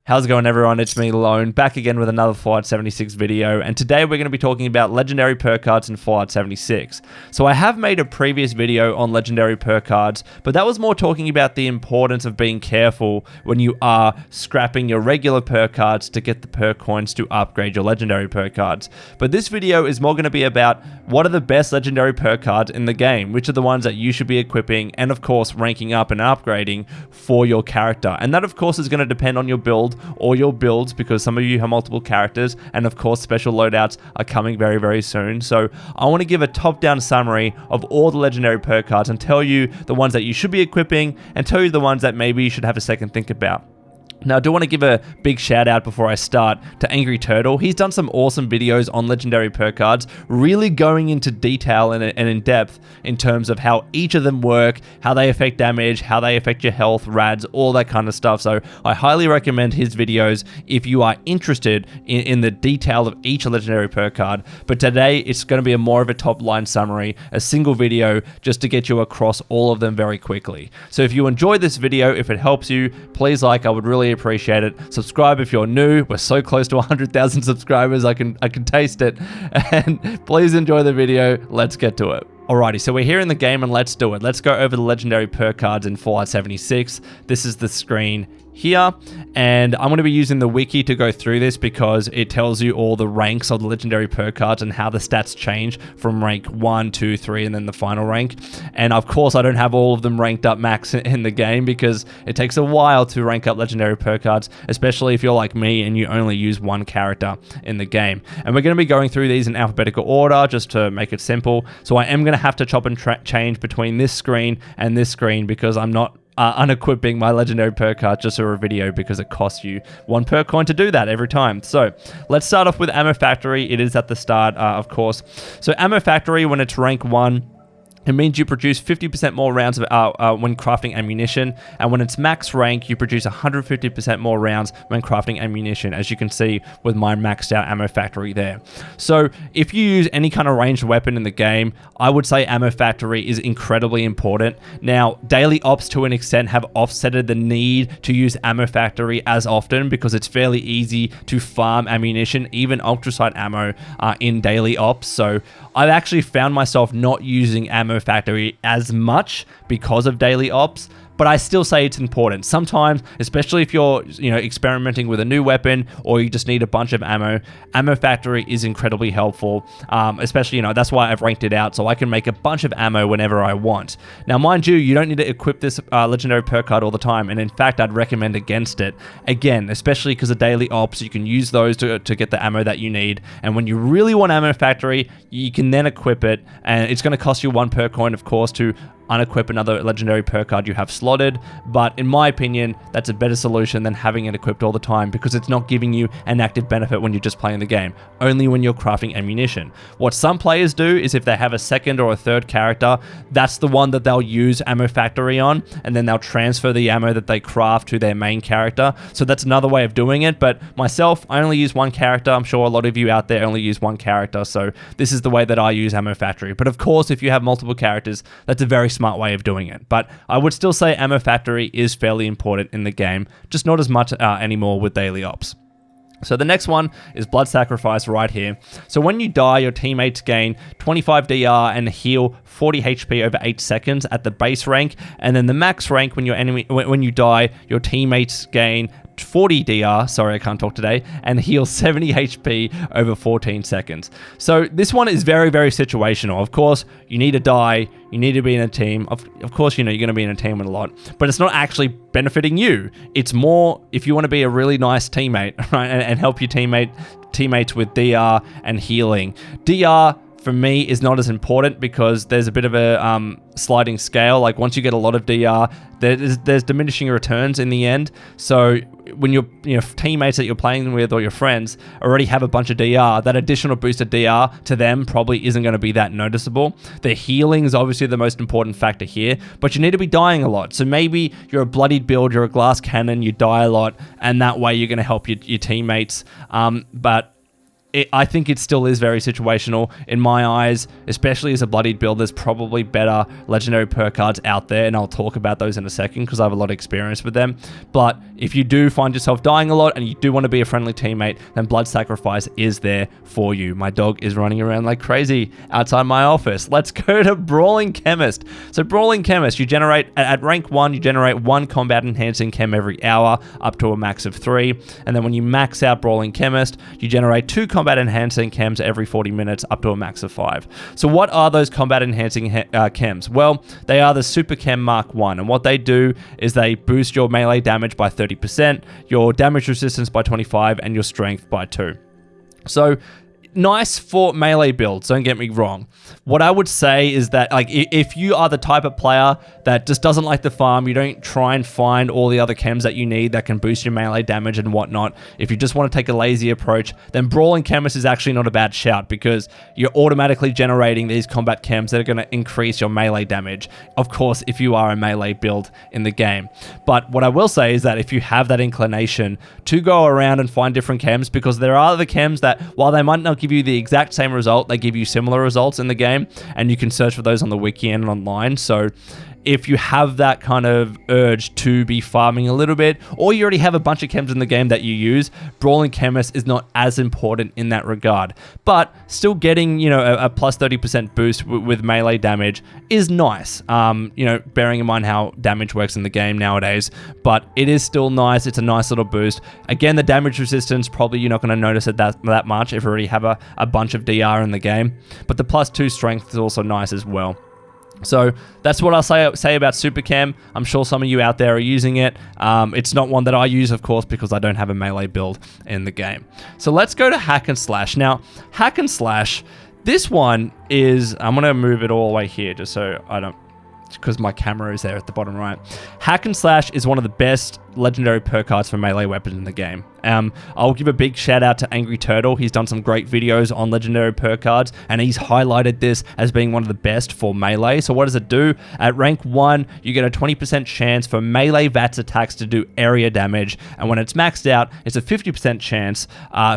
How's it going, everyone? It's me, Lone, back again with another Fallout 76 video, and today we're going to be talking about Legendary Perk Cards in Fallout 76. So I have made a previous video on Legendary Perk Cards, but that was more talking about the importance of being careful when you are scrapping your regular perk cards to get the perk coins to upgrade your Legendary Perk Cards. But this video is more going to be about what are the best Legendary Perk Cards in the game, which are the ones that you should be equipping, and of course ranking up and upgrading for your character. And that of course is going to depend on your build or your builds, because some of you have multiple characters, and of course special loadouts are coming very, very soon. So I want to give a top-down summary of all the Legendary Perk Cards and tell you the ones that you should be equipping and tell you the ones that maybe you should have a second think about. Now, I do want to give a big shout out before I start to Angry Turtle. He's done some awesome videos on Legendary Perk Cards, really going into detail and in depth in terms of how each of them work, how they affect damage, how they affect your health, rads, all that kind of stuff. So I highly recommend his videos if you are interested in the detail of each Legendary Perk Card. But today, it's going to be more of a top line summary, a single video just to get you across all of them very quickly. So if you enjoyed this video, if it helps you, please like, I would really appreciate it. Subscribe if you're new. We're so close to 100,000 subscribers. I can taste it. And please enjoy the video. Let's get to it. Alrighty, so we're here in the game and let's do it. Let's go over the Legendary Perk Cards in Fallout 76. This is the screen here, and I'm going to be using the wiki to go through this because it tells you all the ranks of the Legendary Perk Cards and how the stats change from rank 1, 2, 3, and then the final rank. And of course, I don't have all of them ranked up max in the game because it takes a while to rank up Legendary Perk Cards, especially if you're like me and you only use one character in the game. And we're going to be going through these in alphabetical order just to make it simple. So I am going to have to chop and change between this screen and this screen because I'm not unequipping my Legendary Perk Card just for a video because it costs you 1 perk coin to do that every time. So let's start off with Ammo Factory. It is at the start, of course. So Ammo Factory, when it's rank 1, it means you produce 50% more rounds when crafting ammunition, and when it's max rank, you produce 150% more rounds when crafting ammunition, as you can see with my maxed out Ammo Factory there. So if you use any kind of ranged weapon in the game, I would say Ammo Factory is incredibly important. Now, daily ops to an extent have offsetted the need to use Ammo Factory as often because it's fairly easy to farm ammunition, even ultrasight ammo in daily ops. So I've actually found myself not using Ammo Factory as much because of daily ops, but I still say it's important. Sometimes, especially if you're experimenting with a new weapon or you just need a bunch of ammo, Ammo Factory is incredibly helpful. Especially, that's why I've ranked it out so I can make a bunch of ammo whenever I want. Now, mind you don't need to equip this Legendary Perk Card all the time, and in fact, I'd recommend against it. Again, especially because of daily ops, you can use those to get the ammo that you need, and when you really want Ammo Factory, you can then equip it, and it's going to cost you 1 perk coin, of course, to unequip another Legendary Perk Card you have slotted, but in my opinion, that's a better solution than having it equipped all the time because it's not giving you an active benefit when you're just playing the game, only when you're crafting ammunition. What some players do is if they have a second or a third character, that's the one that they'll use Ammo Factory on, and then they'll transfer the ammo that they craft to their main character. So that's another way of doing it, but myself, I only use one character. I'm sure a lot of you out there only use one character, so this is the way that I use Ammo Factory. But of course, if you have multiple characters, that's a very smart way of doing it. But I would still say Ammo Factory is fairly important in the game, just not as much anymore with daily ops. So the next one is Blood Sacrifice right here. So when you die, your teammates gain 25 DR and heal 40 HP over 8 seconds at the base rank, and then the max rank when you die, your teammates gain 40 DR, sorry I can't talk today, and heal 70 HP over 14 seconds. So this one is very, very situational. Of course, you need to die, you need to be in a team. Of course, you're going to be in a team with a lot, but it's not actually benefiting you. It's more if you want to be a really nice teammate, right, and help your teammates with DR and healing. DR for me is not as important because there's a bit of a sliding scale. Like once you get a lot of DR, there's diminishing returns in the end. So when your teammates that you're playing with or your friends already have a bunch of DR, that additional boost of DR to them probably isn't going to be that noticeable. The healing is obviously the most important factor here, but you need to be dying a lot. So maybe you're a bloodied build, you're a glass cannon, you die a lot, and that way you're going to help your teammates. But I think it still is very situational in my eyes, especially as a bloodied build. There's probably better legendary perk cards out there, and I'll talk about those in a second because I have a lot of experience with them. But if you do find yourself dying a lot and you do want to be a friendly teammate, then Blood Sacrifice is there for you. My dog is running around like crazy outside my office. Let's go to Brawling Chemist. So Brawling Chemist, you generate, at rank 1, you generate 1 combat enhancing chem every hour up to a max of 3. And then when you max out Brawling Chemist, you generate 2 combat enhancing chems every 40 minutes up to a max of 5. So what are those combat enhancing chems? Well, they are the Super Chem Mark 1, and what they do is they boost your melee damage by 30%, your damage resistance by 25, and your strength by 2. So nice for melee builds, don't get me wrong. What I would say is that, like, if you are the type of player that just doesn't like the farm, you don't try and find all the other chems that you need that can boost your melee damage and whatnot, if you just want to take a lazy approach, then Brawling Chemist is actually not a bad shout because you're automatically generating these combat chems that are going to increase your melee damage. Of course, if you are a melee build in the game. But what I will say is that if you have that inclination to go around and find different chems, because there are other chems that, while they might not give you the exact same result, they give you similar results in the game, and you can search for those on the wiki and online. So if you have that kind of urge to be farming a little bit, or you already have a bunch of chems in the game that you use, Brawling Chemist is not as important in that regard. But still getting, you know, a plus 30% boost with melee damage is nice. You know, bearing in mind how damage works in the game nowadays, but it is still nice. It's a nice little boost. Again, the damage resistance, probably you're not going to notice it that much if you already have a bunch of DR in the game, but the plus 2 strength is also nice as well. So that's what I'll say about Super Chem. I'm sure some of you out there are using it. It's not one that I use, of course, because I don't have a melee build in the game. So let's go to Hack and Slash. Now, Hack and Slash, this one is, I'm going to move it all the way here just so I don't, because my camera is there at the bottom right. Hack and Slash is one of the best legendary perk cards for melee weapons in the game. I'll give a big shout out to Angry Turtle. He's done some great videos on legendary perk cards, and he's highlighted this as being one of the best for melee. So what does it do? At rank 1, you get a 20% chance for melee VATS attacks to do area damage, and when it's maxed out, it's a 50% chance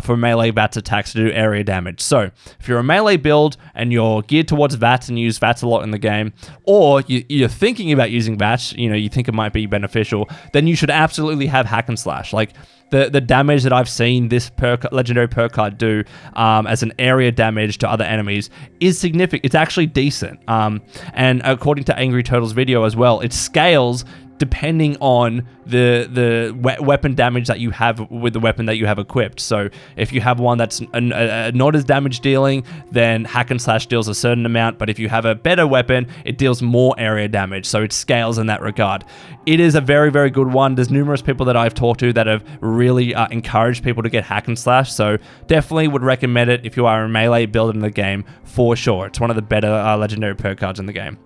for melee VATS attacks to do area damage. So if you're a melee build and you're geared towards VATS and you use VATS a lot in the game, or you're thinking about using VATS, you know, you think it might be beneficial, then you should absolutely have Hack and Slash. Like, the damage that I've seen this legendary perk card do as an area damage to other enemies is significant. It's actually decent. And according to Angry Turtle's video as well, it scales depending on the weapon damage that you have with the weapon that you have equipped. So if you have one that's not as damage dealing, then Hack and Slash deals a certain amount, but if you have a better weapon, it deals more area damage, so it scales in that regard. It is a very, very good one. There's numerous people that I've talked to that have really encouraged people to get Hack and Slash, so definitely would recommend it if you are a melee build in the game, for sure. It's one of the better legendary perk cards in the game.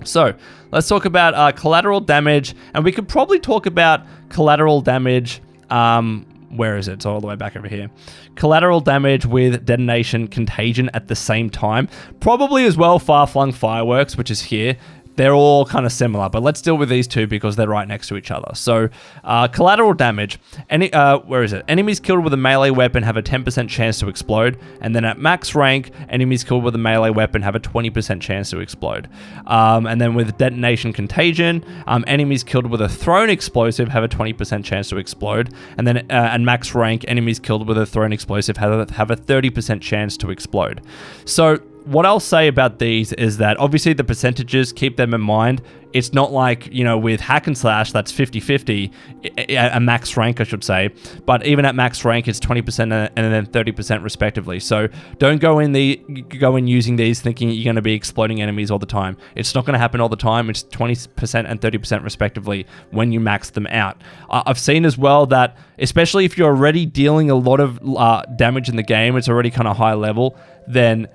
So let's talk about collateral damage, and we could probably talk about collateral damage. Where is it? It's all the way back over here. Collateral damage with detonation contagion at the same time. Probably as well Far-Flung Fireworks, which is here. They're all kind of similar, but let's deal with these two because they're right next to each other. So, collateral damage. Where is it? Enemies killed with a melee weapon have a 10% chance to explode, and then at max rank, enemies killed with a melee weapon have a 20% chance to explode. And then with detonation contagion, enemies killed with a thrown explosive have a 20% chance to explode, and then at max rank, enemies killed with a thrown explosive have a 30% chance to explode. So, what I'll say about these is that obviously the percentages, keep them in mind. It's not like, you know, with Hack and Slash, that's 50-50, a max rank, I should say. But even at max rank, it's 20% and then 30% respectively. So don't go in using these thinking you're going to be exploding enemies all the time. It's not going to happen all the time. It's 20% and 30% respectively when you max them out. I've seen as well that, especially if you're already dealing a lot of damage in the game, it's already kind of high level, then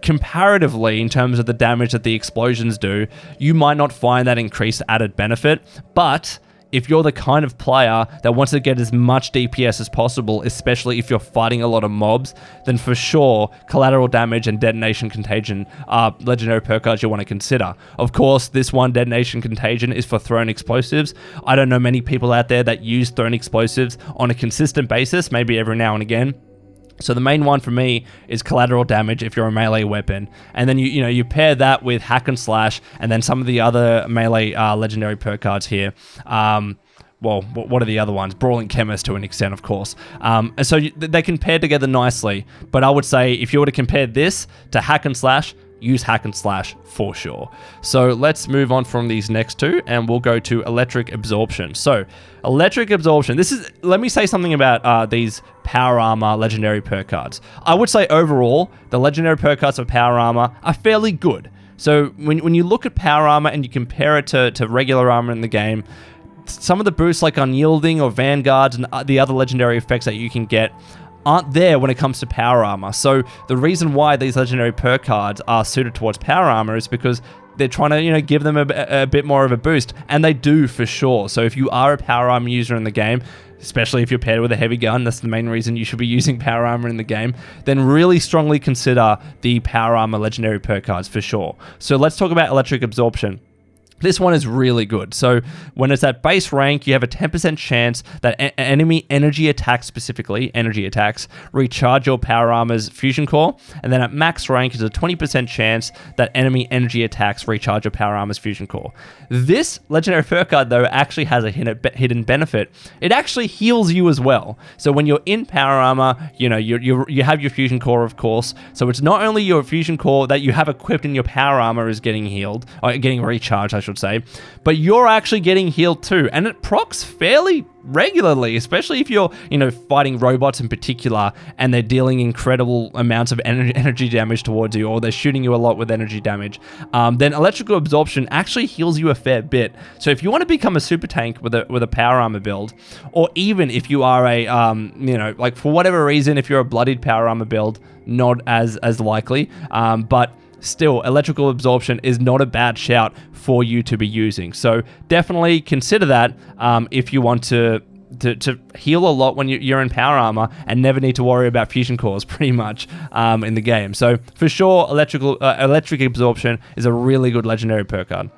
comparatively, in terms of the damage that the explosions do, you might not find that increased added benefit. But if you're the kind of player that wants to get as much DPS as possible, especially if you're fighting a lot of mobs, then for sure, collateral damage and detonation contagion are legendary perk cards you want to consider. Of course, this one, detonation contagion, is for thrown explosives. I don't know many people out there that use thrown explosives on a consistent basis, maybe every now and again. So the main one for me is collateral damage if you're a melee weapon, and then you pair that with hack and slash, and then some of the other melee legendary perk cards here. Well, what are the other ones? Brawling Chemist to an extent, of course. And so they can pair together nicely. But I would say if you were to compare this to hack and slash, use hack and slash for sure. So let's move on from these next two, and we'll go to electric absorption. So electric absorption. Let me say something about these power armor legendary perk cards. I would say overall, the legendary perk cards for power armor are fairly good. So when you look at power armor and you compare it to regular armor in the game, some of the boosts like Unyielding or Vanguards and the other legendary effects that you can get aren't there when it comes to power armor. So the reason why these legendary perk cards are suited towards power armor is because they're trying to, give them a bit more of a boost, and they do for sure. So if you are a power armor user in the game, especially if you're paired with a heavy gun, that's the main reason you should be using power armor in the game, then really strongly consider the power armor legendary perk cards for sure. So let's talk about electric absorption. This one is really good. So when it's at base rank, you have a 10% chance that enemy energy attacks, specifically energy attacks, recharge your power armor's fusion core. And then at max rank is a 20% chance that enemy energy attacks recharge your power armor's fusion core. This legendary perk card, though, actually has a hidden benefit. It actually heals you as well. So when you're in power armor, you have your fusion core, of course. So it's not only your fusion core that you have equipped in your power armor is getting healed, or getting recharged, I should say, but you're actually getting healed too, and it procs fairly regularly, especially if you're fighting robots in particular and they're dealing incredible amounts of energy damage towards you, or they're shooting you a lot with energy damage. Then electrical absorption actually heals you a fair bit. So if you want to become a super tank with a power armor build, or even if you are a like for whatever reason, if you're a bloodied power armor build, not as likely, but still, electrical absorption is not a bad shout for you to be using. So definitely consider that if you want to heal a lot when you're in power armor and never need to worry about fusion cores pretty much in the game. So for sure, electric absorption is a really good legendary perk card.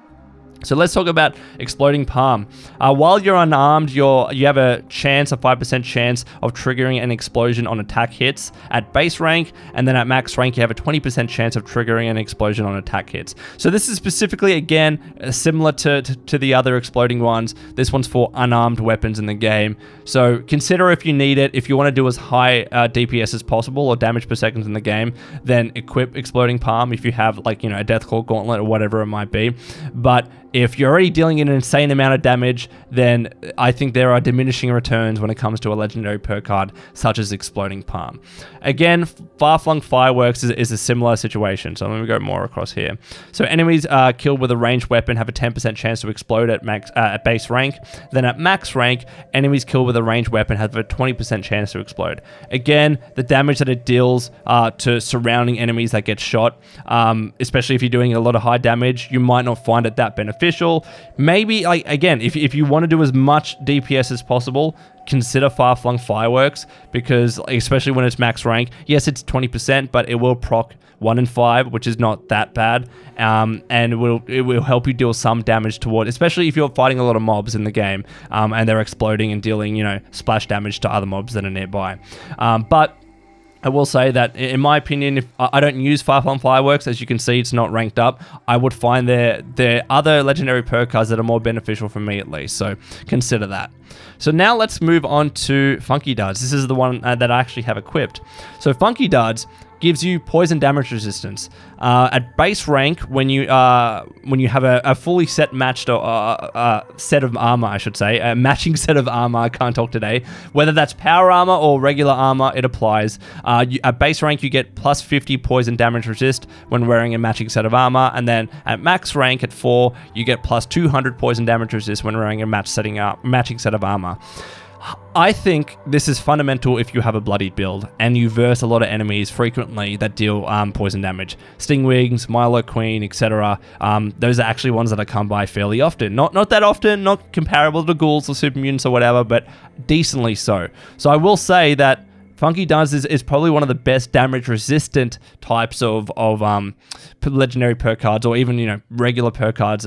So let's talk about Exploding Palm. While you're unarmed, you have a 5% chance of triggering an explosion on attack hits at base rank, and then at max rank you have a 20% chance of triggering an explosion on attack hits. So this is specifically, again, similar to the other exploding ones. This one's for unarmed weapons in the game. So consider if you need it. If you want to do as high DPS as possible, or damage per second in the game, then equip Exploding Palm if you have a Deathclaw Gauntlet or whatever it might be. But if you're already dealing an insane amount of damage, then I think there are diminishing returns when it comes to a legendary perk card such as Exploding Palm. Again, Far-Flung Fireworks is a similar situation, so let me go more across here. So enemies killed with a ranged weapon have a 10% chance to explode at base rank. Then at max rank, enemies killed with a ranged weapon have a 20% chance to explode. Again, the damage that it deals to surrounding enemies that get shot, especially if you're doing a lot of high damage, you might not find it that beneficial. Maybe, again, if you want to do as much DPS as possible, consider Far-Flung Fireworks, because especially when it's max rank, yes, it's 20%, but it will proc 1 in 5, which is not that bad, and it will help you deal some damage toward, especially if you're fighting a lot of mobs in the game, and they're exploding and dealing, splash damage to other mobs that are nearby. But I will say that, in my opinion, if I don't use Far-Flung Fireworks, as you can see, it's not ranked up. I would find there are other legendary perk cards that are more beneficial for me, at least. So consider that. So now let's move on to Funky Duds. This is the one that I actually have equipped. So Funky Duds gives you poison damage resistance. At base rank, when you have a fully set matched set of armor, I should say, a matching set of armor, I can't talk today, whether that's power armor or regular armor, it applies. At base rank, you get plus 50 poison damage resist when wearing a matching set of armor, and then at max rank at 4, you get plus 200 poison damage resist when wearing a matching set of armor. I think this is fundamental if you have a bloodied build and you verse a lot of enemies frequently that deal poison damage. Stingwings, Milo Queen, etc. Those are actually ones that I come by fairly often. Not that often, not comparable to ghouls or super mutants or whatever, but decently so. So I will say that Funky Duds is probably one of the best damage resistant types of legendary perk cards, or even regular perk cards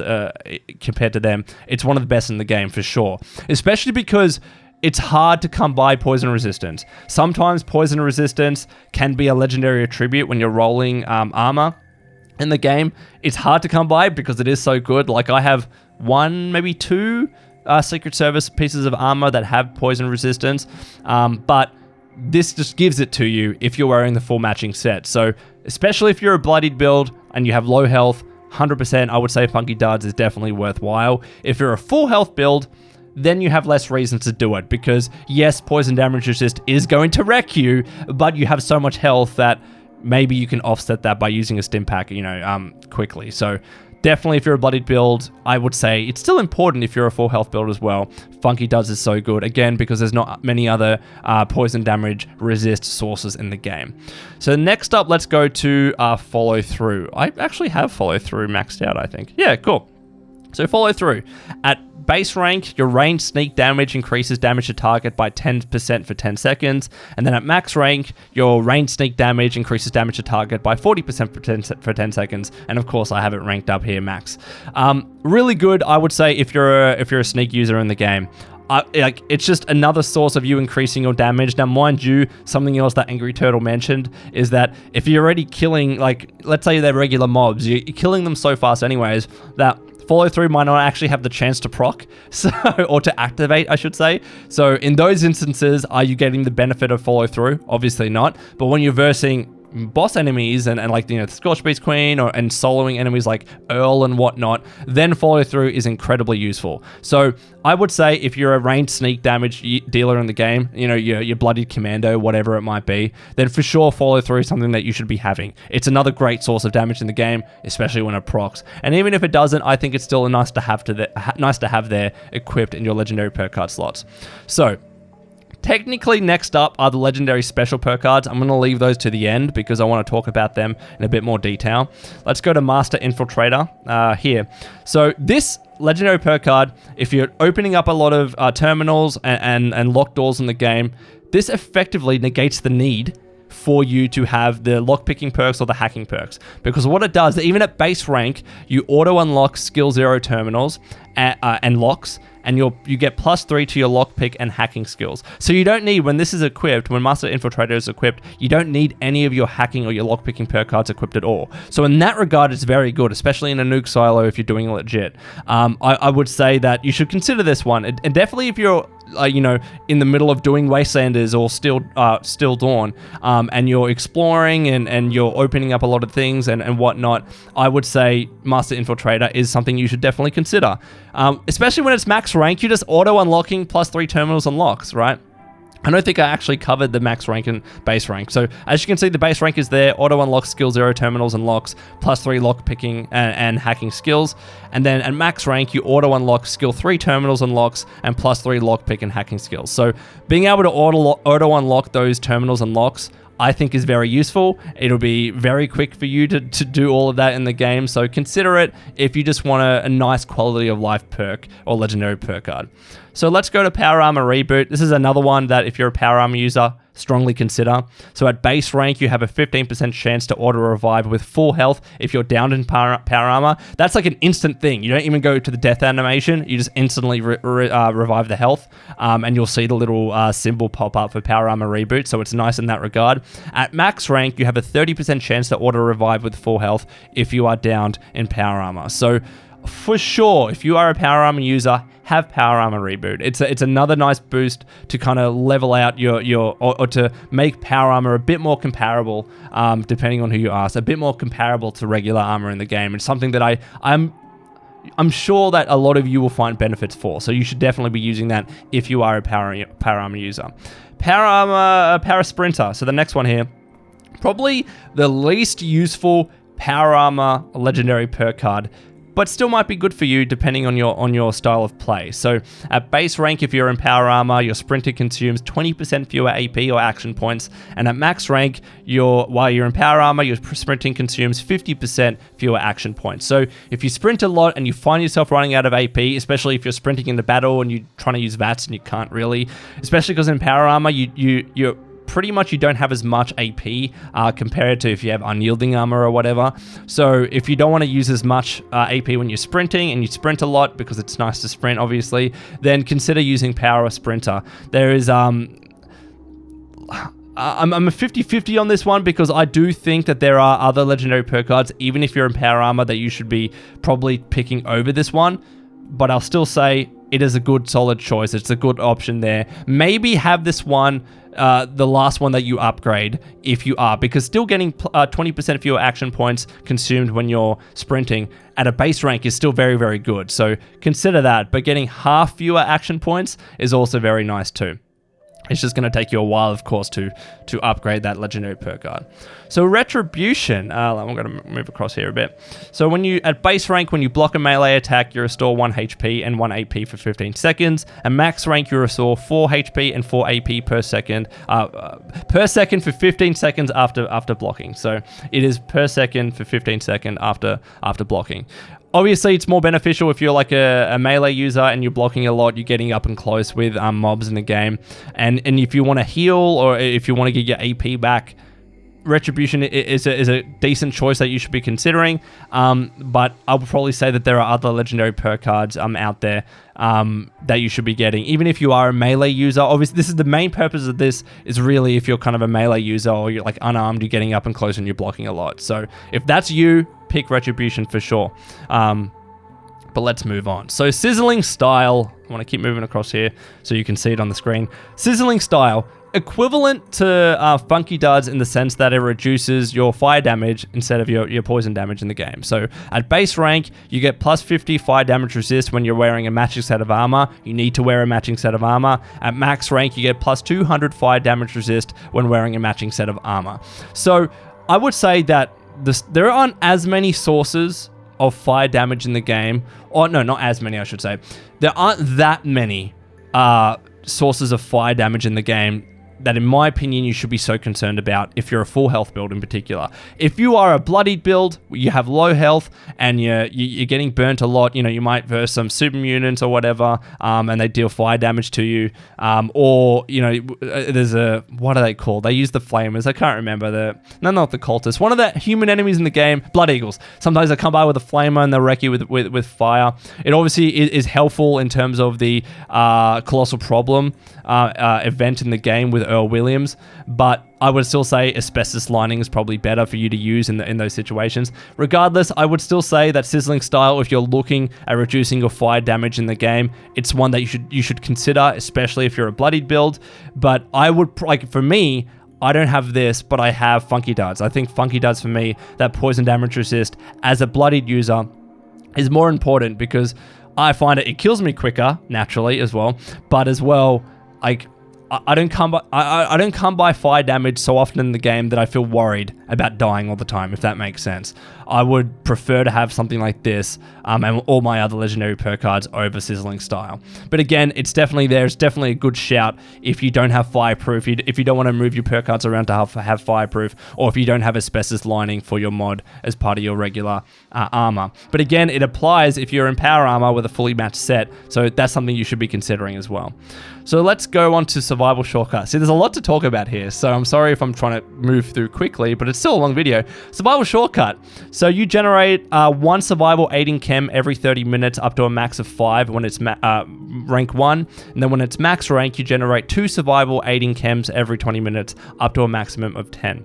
compared to them. It's one of the best in the game for sure, especially because it's hard to come by poison resistance. Sometimes poison resistance can be a legendary attribute when you're rolling armor in the game. It's hard to come by because it is so good. Like, I have one, maybe two Secret Service pieces of armor that have poison resistance, but this just gives it to you if you're wearing the full matching set. So especially if you're a bloodied build and you have low health, 100% I would say Funky Duds is definitely worthwhile. If you're a full health build, then you have less reason to do it, because yes, poison damage resist is going to wreck you, but you have so much health that maybe you can offset that by using a stim pack, quickly. So definitely if you're a bloodied build, I would say it's still important if you're a full health build as well. Funky Duds is so good, again, because there's not many other poison damage resist sources in the game. So next up, let's go to follow through. I actually have follow through maxed out, I think. Yeah, cool. So follow through. At base rank, your ranged sneak damage increases damage to target by 10% for 10 seconds. And then at max rank, your ranged sneak damage increases damage to target by 40% for 10 seconds. And of course, I have it ranked up here, max. Really good, I would say, if you're a sneak user in the game. It's just another source of you increasing your damage. Now, mind you, something else that Angry Turtle mentioned is that if you're already killing, like, let's say they're regular mobs, you're killing them so fast anyways, that follow through might not actually have the chance to proc, or to activate, I should say. So in those instances, are you getting the benefit of follow through? Obviously not. But when you're versing boss enemies and like, the Scorch Beast Queen and soloing enemies like Earl and whatnot, then follow through is incredibly useful. So I would say if you're a ranged sneak damage dealer in the game, your bloodied commando, whatever it might be, then for sure follow through is something that you should be having. It's another great source of damage in the game, especially when it procs. And even if it doesn't, I think it's still nice to have there equipped in your legendary perk card slots. So technically, next up are the legendary special perk cards. I'm going to leave those to the end because I want to talk about them in a bit more detail. Let's go to Master Infiltrator here. So this legendary perk card, if you're opening up a lot of terminals and locked doors in the game, this effectively negates the need for you to have the lockpicking perks or the hacking perks. Because what it does, even at base rank, you auto-unlock skill 0 terminals and locks, and you get +3 to your lockpick and hacking skills. So you don't need, when this is equipped, when Master Infiltrator is equipped, you don't need any of your hacking or your lockpicking perk cards equipped at all. So in that regard, it's very good, especially in a nuke silo if you're doing it legit. I would say that you should consider this one. And definitely if you're in the middle of doing Wastelanders or Still Dawn, and you're exploring and you're opening up a lot of things and whatnot, I would say Master Infiltrator is something you should definitely consider. Especially when it's max rank, you're just auto-unlocking +3 terminals and locks, right? I don't think I actually covered the max rank and base rank. So as you can see, the base rank is there, auto-unlock skill 0 terminals and locks, +3 lock picking and hacking skills. And then at max rank, you auto-unlock skill 3 terminals and locks and +3 lock pick and hacking skills. So being able to auto-unlock those terminals and locks, I think is very useful. It'll be very quick for you to do all of that in the game. So consider it if you just want a nice quality of life perk or legendary perk card. So let's go to Power Armor Reboot. This is another one that if you're a Power Armor user, strongly consider. So at base rank, you have a 15% chance to auto revive with full health if you're downed in power armor. That's like an instant thing. You don't even go to the death animation. You just instantly revive the health, and you'll see the little symbol pop up for Power Armor Reboot. So it's nice in that regard. At max rank, you have a 30% chance to auto revive with full health if you are downed in power armor. So for sure, if you are a Power Armor user, have Power Armor Reboot. It's another nice boost to kind of level out or to make Power Armor a bit more comparable, depending on who you ask, a bit more comparable to regular armor in the game. It's something that I'm sure that a lot of you will find benefits for. So you should definitely be using that if you are a Power Armor user. Power Armor Power Sprinter. So the next one here, probably the least useful Power Armor legendary perk card, but still might be good for you depending on your style of play. So at base rank, if you're in Power Armor, your Sprinter consumes 20% fewer AP or action points, and at max rank, while you're in Power Armor, your Sprinting consumes 50% fewer action points. So if you sprint a lot and you find yourself running out of AP, especially if you're sprinting into battle and you're trying to use VATS and you can't really, especially because in Power Armor, you're pretty much you don't have as much AP compared to if you have unyielding armor or whatever. So if you don't want to use as much AP when you're sprinting, and you sprint a lot because it's nice to sprint, obviously, then consider using Power or Sprinter. There is I'm a 50-50 on this one, because I do think that there are other legendary perk cards, even if you're in power armor, that you should be probably picking over this one. But I'll still say it is a good solid choice. It's a good option there. Maybe have this one, the last one that you upgrade if you are, because still getting 20% fewer action points consumed when you're sprinting at a base rank is still very, very good. So consider that, but getting half fewer action points is also very nice too. It's just going to take you a while, of course, to upgrade that legendary perk card. So Retribution, I'm going to move across here a bit. So when you, at base rank, when you block a melee attack, you restore 1 HP and 1 AP for 15 seconds. At max rank, you restore 4 HP and 4 AP per second for 15 seconds after blocking. So it is per second for 15 seconds after blocking. Obviously, it's more beneficial if you're like a melee user and you're blocking a lot, you're getting up and close with mobs in the game. And if you want to heal, or if you want to get your AP back, Retribution is a decent choice that you should be considering. But I would probably say that there are other legendary perk cards out there that you should be getting. Even if you are a melee user, obviously this is the main purpose of this, is really if you're kind of a melee user, or you're like unarmed, you're getting up and close and you're blocking a lot. So if that's you, pick Retribution for sure. But let's move on. So Sizzling Style, I want to keep moving across here so you can see it on the screen. Sizzling Style, equivalent to Funky Duds in the sense that it reduces your fire damage instead of your poison damage in the game. So at base rank, you get plus 50 fire damage resist when you're wearing a matching set of armor. You need to wear a matching set of armor. At max rank, you get plus 200 fire damage resist when wearing a matching set of armor. So I would say that there aren't as many sources of fire damage in the game. Or no, not as many, I should say. There aren't that many sources of fire damage in the game that, in my opinion, you should be so concerned about if you're a full health build in particular. If you are a bloodied build, you have low health, and you're getting burnt a lot, you might verse some super mutants or whatever, and they deal fire damage to you. Or, there's what are they called? They use the flamers. I can't remember. Not the cultists. One of the human enemies in the game, Blood Eagles. Sometimes they come by with a flamer and they'll wreck you with fire. It obviously is helpful in terms of the Colossal Problem event in the game with Earl Williams, but I would still say Asbestos Lining is probably better for you to use in those situations. Regardless, I would still say that Sizzling Style, if you're looking at reducing your fire damage in the game, it's one that you should consider, especially if you're a bloodied build. But I would, for me, I don't have this, but I have Funky Duds. I think Funky Duds for me, that poison damage resist as a bloodied user, is more important, because I find it kills me quicker, naturally, as well, but as well, I don't come by fire damage so often in the game that I feel worried about dying all the time, if that makes sense. I would prefer to have something like this and all my other legendary perk cards over Sizzling Style. But again, it's definitely there. It's definitely a good shout if you don't have fireproof, if you don't want to move your perk cards around to have fireproof, or if you don't have Asbestos Lining for your mod as part of your regular armor. But again, it applies if you're in power armor with a fully matched set, so that's something you should be considering as well. So let's go on to Survival Shortcut. See, there's a lot to talk about here, so I'm sorry if I'm trying to move through quickly, but it's still a long video. Survival Shortcut. So you generate 1 survival aiding chem every 30 minutes up to a max of 5 when it's rank 1. And then when it's max rank, you generate 2 survival aiding chems every 20 minutes up to a maximum of 10.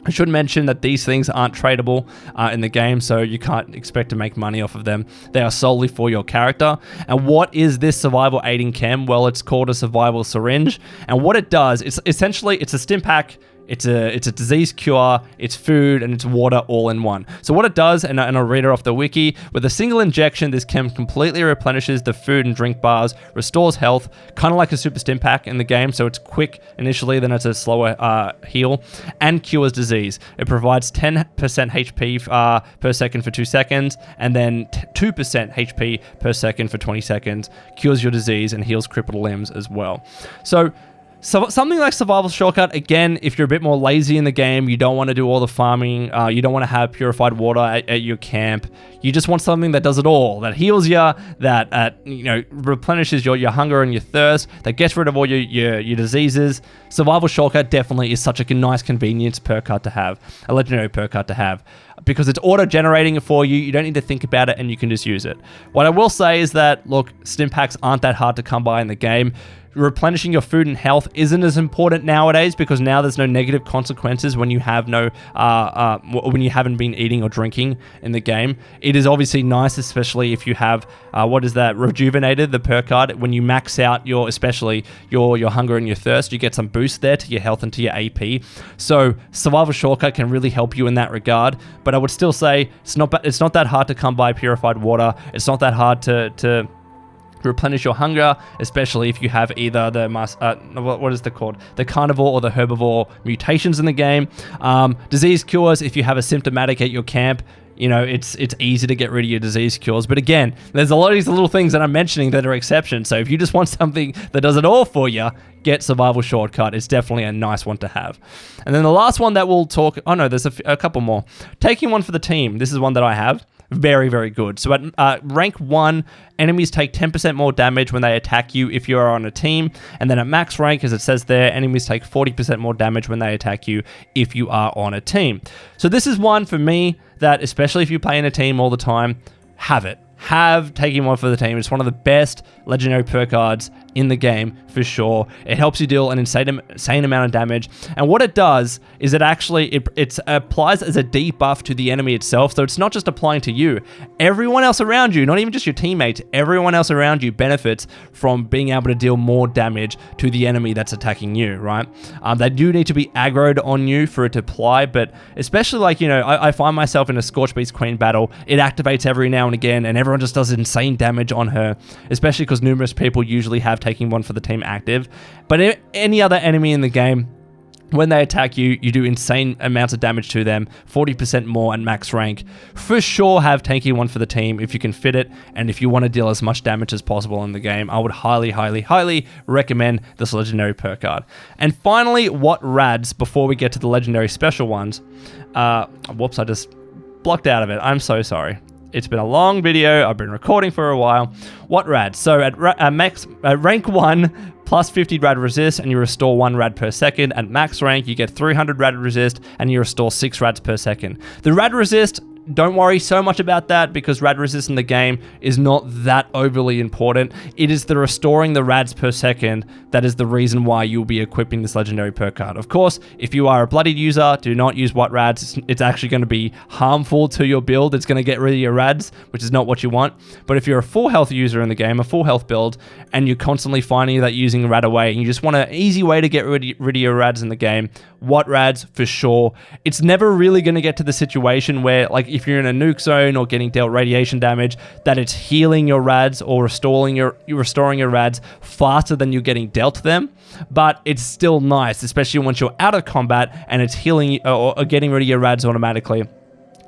I should mention that these things aren't tradable in the game, so you can't expect to make money off of them. They are solely for your character. And what is this survival aiding chem? Well, it's called a survival syringe. And what it does, it's essentially, it's a stim pack. It's a disease cure, it's food, and it's water all in one. So what it does, and I'll read it off the wiki, with a single injection, this chem completely replenishes the food and drink bars, restores health, kind of like a super stim pack in the game, so it's quick initially, then it's a slower heal, and cures disease. It provides 10% HP per second for 2 seconds, and then 2% HP per second for 20 seconds, cures your disease, and heals crippled limbs as well. So So something like Survival Shortcut, again, if you're a bit more lazy in the game, you don't want to do all the farming, you don't want to have purified water at your camp, you just want something that does it all, that heals you, that replenishes your hunger and your thirst, that gets rid of all your diseases. Survival Shortcut definitely is such a nice convenience perk card to have, a legendary perk card to have, because it's auto-generating it for you. You don't need to think about it, and you can just use it. What I will say is that, look, stim packs aren't that hard to come by in the game. Replenishing your food and health isn't as important nowadays, because now there's no negative consequences when you have when you haven't been eating or drinking in the game. It is obviously nice, especially if you have Rejuvenated, the perk card. When you max out especially your hunger and your thirst, you get some boost there to your health and to your AP. So Survival Shortcut can really help you in that regard. But I would still say it's not that hard to come by purified water. It's not that hard to replenish your hunger, especially if you have either the the carnivore or the herbivore mutations in the game. Disease cures, if you have a symptomatic at your camp, it's easy to get rid of your disease cures. But again, there's a lot of these little things that I'm mentioning that are exceptions. So if you just want something that does it all for you, get Survival Shortcut. It's definitely a nice one to have. And then the last one that we'll talk... Oh no, there's a couple more. Taking one for the team. This is one that I have. Very, very good. So at rank 1, enemies take 10% more damage when they attack you if you are on a team. And then at max rank, as it says there, enemies take 40% more damage when they attack you if you are on a team. So this is one for me that, especially if you play in a team all the time, have it. Have Taking One for the Team. It's one of the best legendary perk cards in the game for sure. It helps you deal an insane amount of damage, and what it does is it applies as a debuff to the enemy itself. So it's not just applying to you. Everyone else around you, not even just your teammates, everyone else around you benefits from being able to deal more damage to the enemy that's attacking you, right? They do need to be aggroed on you for it to apply, but especially I find myself in a Scorch Beast Queen battle. It activates every now and again, and everyone just does insane damage on her, especially because numerous people usually have Taking One for the Team active. But any other enemy in the game, when they attack you, you do insane amounts of damage to them, 40% more at max rank. For sure, have Taking One for the Team if you can fit it, and if you want to deal as much damage as possible in the game, I would highly, highly, highly recommend this legendary perk card. And finally, what rads, before we get to the legendary special ones. Whoops, I just blocked out of it. I'm so sorry. It's been a long video. I've been recording for a while. What rad? So at rank 1, plus 50 rad resist, and you restore 1 rad per second. At max rank, you get 300 rad resist, and you restore 6 rads per second. The rad resist, don't worry so much about that, because rad resist in the game is not that overly important. It is the restoring the rads per second that is the reason why you'll be equipping this legendary perk card. Of course, if you are a bloodied user, do not use what rads. It's actually going to be harmful to your build. It's going to get rid of your rads, which is not what you want. But if you're a full health user in the game, a full health build, and you're constantly finding that using rad away, and you just want an easy way to get rid of your rads in the game, what rads for sure. It's never really going to get to the situation where, if you're in a nuke zone or getting dealt radiation damage, that it's healing your rads or restoring your rads faster than you're getting dealt them. But it's still nice, especially once you're out of combat and it's healing or getting rid of your rads automatically.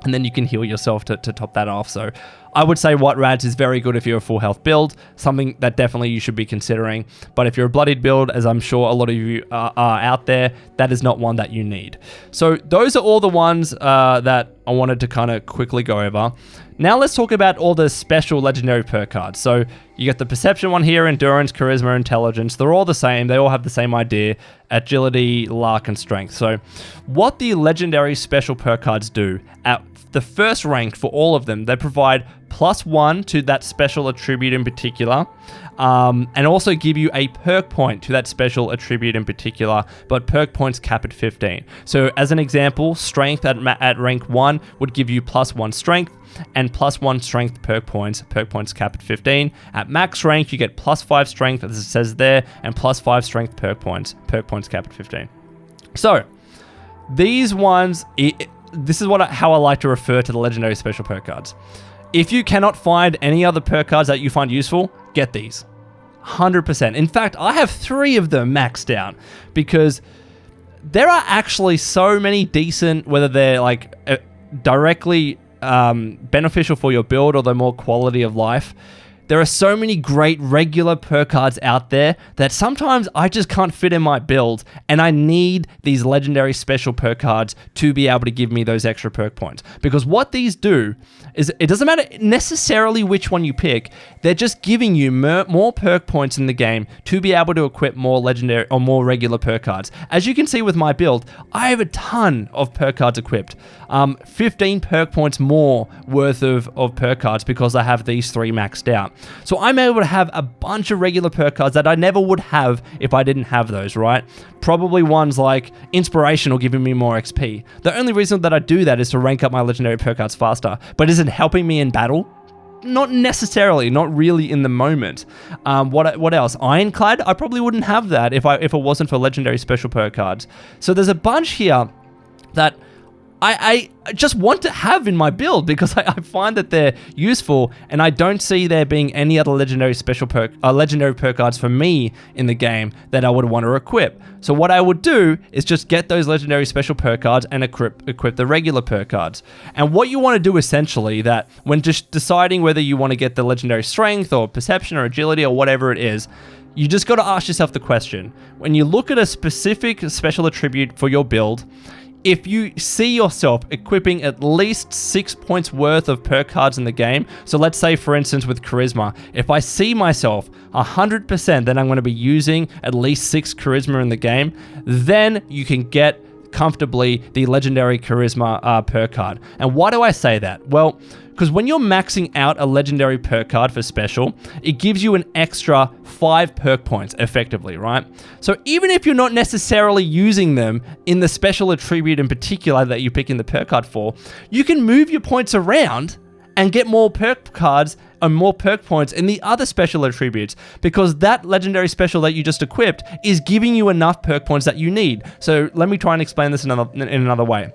And then you can heal yourself to top that off. So I would say what rads is very good if you're a full health build, something that definitely you should be considering. But if you're a bloodied build, as I'm sure a lot of you are out there, that is not one that you need. So those are all the ones that I wanted to kind of quickly go over. Now let's talk about all the special legendary perk cards. So you get the perception one here, endurance, charisma, intelligence. They're all the same. They all have the same idea: agility, luck, and strength. So what the legendary special perk cards do at the first rank for all of them, they provide +1 to that special attribute in particular, and also give you a perk point to that special attribute in particular, but perk points cap at 15. So as an example, strength at rank 1 would give you +1 strength, and +1 strength perk points cap at 15. At max rank, you get +5 strength, as it says there, and +5 strength perk points cap at 15. So these ones, this is how I like to refer to the legendary special perk cards. If you cannot find any other perk cards that you find useful, get these. 100%. In fact, I have 3 of them maxed out, because there are actually so many decent, whether they're directly beneficial for your build or they're more quality of life. there are so many great regular perk cards out there that sometimes I just can't fit in my build, and I need these legendary special perk cards to be able to give me those extra perk points. Because what these do is, it doesn't matter necessarily which one you pick, they're just giving you more perk points in the game to be able to equip more legendary or more regular perk cards. As you can see with my build, I have a ton of perk cards equipped. 15 perk points more worth of perk cards because I have these 3 maxed out. So I'm able to have a bunch of regular perk cards that I never would have if I didn't have those, right? Probably ones like Inspirational giving me more XP. The only reason that I do that is to rank up my legendary perk cards faster. But is it helping me in battle? Not necessarily, not really in the moment. What else? Ironclad? I probably wouldn't have that if it wasn't for legendary special perk cards. So there's a bunch here that I just want to have in my build because I find that they're useful, and I don't see there being any other legendary perk cards for me in the game that I would want to equip. So what I would do is just get those legendary special perk cards and equip the regular perk cards. And what you want to do essentially, that when just deciding whether you want to get the legendary strength or perception or agility or whatever it is, you just got to ask yourself the question: when you look at a specific special attribute for your build, if you see yourself equipping at least 6 points worth of perk cards in the game, so let's say for instance with Charisma, if I see myself 100% that I'm going to be using at least 6 Charisma in the game, then you can get comfortably the Legendary Charisma perk card. And why do I say that? Well, because when you're maxing out a legendary perk card for special, it gives you an extra 5 perk points effectively, right? So even if you're not necessarily using them in the special attribute in particular that you pick in the perk card for, you can move your points around and get more perk cards and more perk points in the other special attributes, because that legendary special that you just equipped is giving you enough perk points that you need. So let me try and explain this in another way.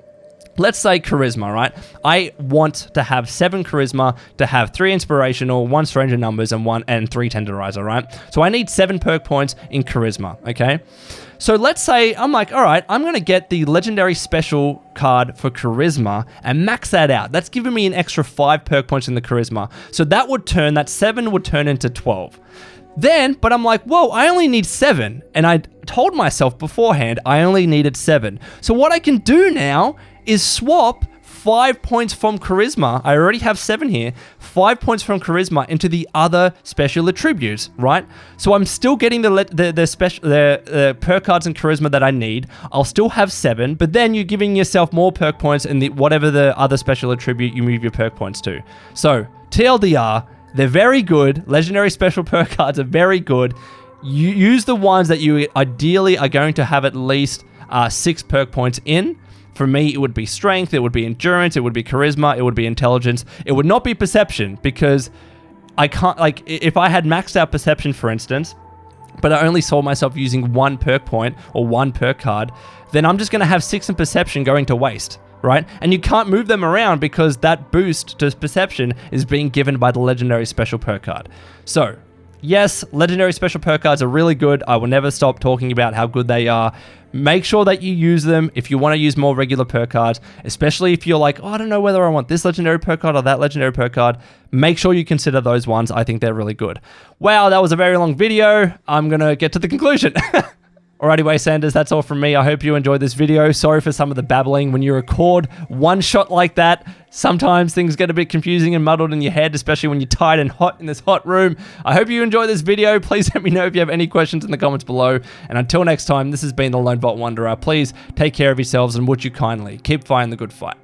Let's say Charisma, right? I want to have 7 Charisma, to have 3 Inspirational, 1 Stranger Numbers, and 3 Tenderizer, right? So I need 7 perk points in Charisma, okay? So let's say I'm like, all right, I'm going to get the Legendary Special card for Charisma and max that out. That's giving me an extra 5 perk points in the Charisma. So that 7 would turn into 12. But I'm like, whoa, I only need 7. And I told myself beforehand I only needed 7. So what I can do now is swap 5 points from Charisma. I already have 7 here. 5 points from Charisma into the other special attributes, right? So I'm still getting the perk cards and Charisma that I need. I'll still have 7, but then you're giving yourself more perk points in whatever the other special attribute you move your perk points to. So TLDR, they're very good. Legendary special perk cards are very good. You use the ones that you ideally are going to have at least 6 perk points in. For me, it would be Strength, it would be Endurance, it would be Charisma, it would be Intelligence. It would not be Perception, because I can't, like, if I had maxed out Perception, for instance, but I only saw myself using 1 perk point or 1 perk card, then I'm just going to have 6 in Perception going to waste, right? And you can't move them around because that boost to Perception is being given by the Legendary Special perk card. So, yes, Legendary Special perk cards are really good. I will never stop talking about how good they are. Make sure that you use them if you want to use more regular perk cards, especially if you're like, oh, I don't know whether I want this legendary perk card or that legendary perk card. Make sure you consider those ones. I think they're really good. Wow, that was a very long video. I'm going to get to the conclusion. Alrighty, Waysanders, that's all from me. I hope you enjoyed this video. Sorry for some of the babbling. When you record one shot like that, sometimes things get a bit confusing and muddled in your head, especially when you're tired and hot in this hot room. I hope you enjoyed this video. Please let me know if you have any questions in the comments below. And until next time, this has been the Lone Vault Wanderer. Please take care of yourselves, and would you kindly keep fighting the good fight.